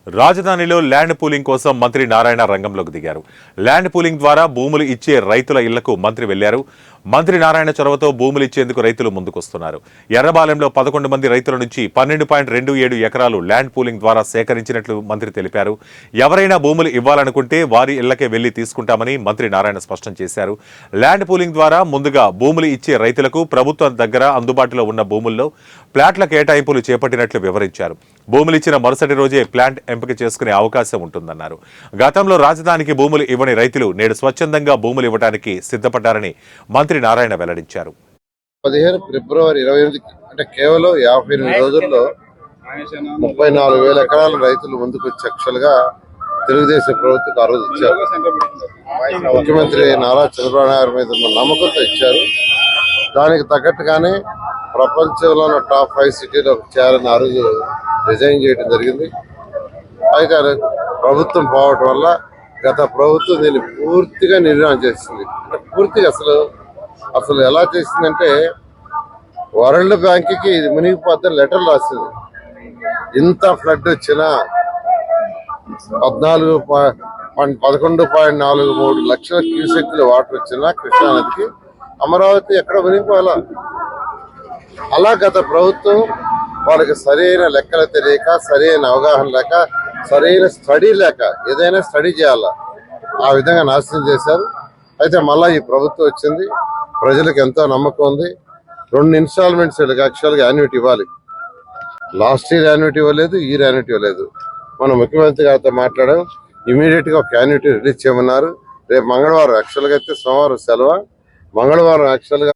రాజధానిలో land pooling కోసం మంత్రి నారాయణ రంగంలోకి దిగారు. ల్యాండ్ పూలింగ్ ద్వారా భూములు ఇచ్చే రైతుల ఇళ్లకు మంత్రి వెళ్లారు. మంత్రి నారాయణ చొరవతో భూములు ఇచ్చేందుకు రైతులు ముందుకొస్తున్నారు. ఎర్రబాలెంలో 11 మంది రైతుల నుంచి 12.27 ఎకరాలు ల్యాండ్ పూలింగ్ ద్వారా సేకరించినట్లు మంత్రి తెలిపారు. ఎవరైనా భూములు ఇవ్వాలనుకుంటే వారి ఇళ్లకే వెళ్లి తీసుకుంటామని మంత్రి నారాయణ స్పష్టం చేశారు. ల్యాండ్ పూలింగ్ ద్వారా ముందుగా భూములు ఇచ్చే రైతులకు ప్రభుత్వం దగ్గర అందుబాటులో ఉన్న భూముల్లో ప్లాట్ల కేటాయింపులు చేపట్టినట్లు వివరించారు. భూములు ఇచ్చిన మరుసటి రోజే ప్లాంట్ ఎంపిక చేసుకునే అవకాశం ఉంటుందన్నారు. గతంలో రాజధానికి భూములు ఇవ్వని రైతులు నేడు స్వచ్ఛందంగా భూములు ఇవ్వడానికి సిద్ధపడ్డారని మంత్రి నారాయణ వెల్లడించారు. 15 ఫిబ్రవరి 28 అంటే కేవలం 58 రోజుల్లో 34,000 ఎకరాల రైతులు ముందుకు వచ్చి యాక్చువల్గా తెలుగుదేశం ప్రభుత్వం ఆ రోజు ఇచ్చారు. ముఖ్యమంత్రి నారా చంద్రబాబు నాయుడు మీద ఉన్న నమ్మకంతో ఇచ్చారు. దానికి తగ్గట్టుగానే ప్రపంచంలో ఉన్న టాప్ 5 సిటీలో చేయాలని ఆ రోజు రిజైన్ చేయడం జరిగింది. అయితే ప్రభుత్వం పోవటం వల్ల గత ప్రభుత్వం దీన్ని పూర్తిగా నిర్ణయం చేసింది. అంటే పూర్తిగా అసలు ఎలా చేసిందంటే వరల్డ్ బ్యాంక్కి ఇది మునిగిపోతే లెటర్ రాసింది. ఇంత ఫ్లడ్ వచ్చినా 11.43 లక్షల క్యూసెక్లు వాటర్ వచ్చినా కృష్ణానదికి అమరావతి ఎక్కడ మునిగిపోవాలా. అలా గత ప్రభుత్వం వాళ్ళకి సరైన లెక్కలు తెలియక, సరైన అవగాహన లేక, సరైన స్టడీ లేక ఏదైనా స్టడీ చేయాలా ఆ విధంగా నాశనం చేశారు. అయితే మళ్ళీ ఈ ప్రభుత్వం వచ్చింది, ప్రజలకు ఎంతో నమ్మకం ఉంది. 2 ఇన్స్టాల్మెంట్స్ యాక్చువల్గా యాన్యుటీ ఇవ్వాలి. లాస్ట్ ఇయర్ యాన్యుటీ ఇవ్వలేదు, ఈ ఇయర్ యాన్యుటీ ఇవ్వలేదు. మనం ముఖ్యమంత్రి గారితో మాట్లాడాం, ఇమీడియట్గా ఒక యాన్యుటీ రిలీజ్ చేయమన్నారు. రేపు మంగళవారం యాక్చువల్గా అయితే సోమవారం సెలవు, మంగళవారం యాక్చువల్గా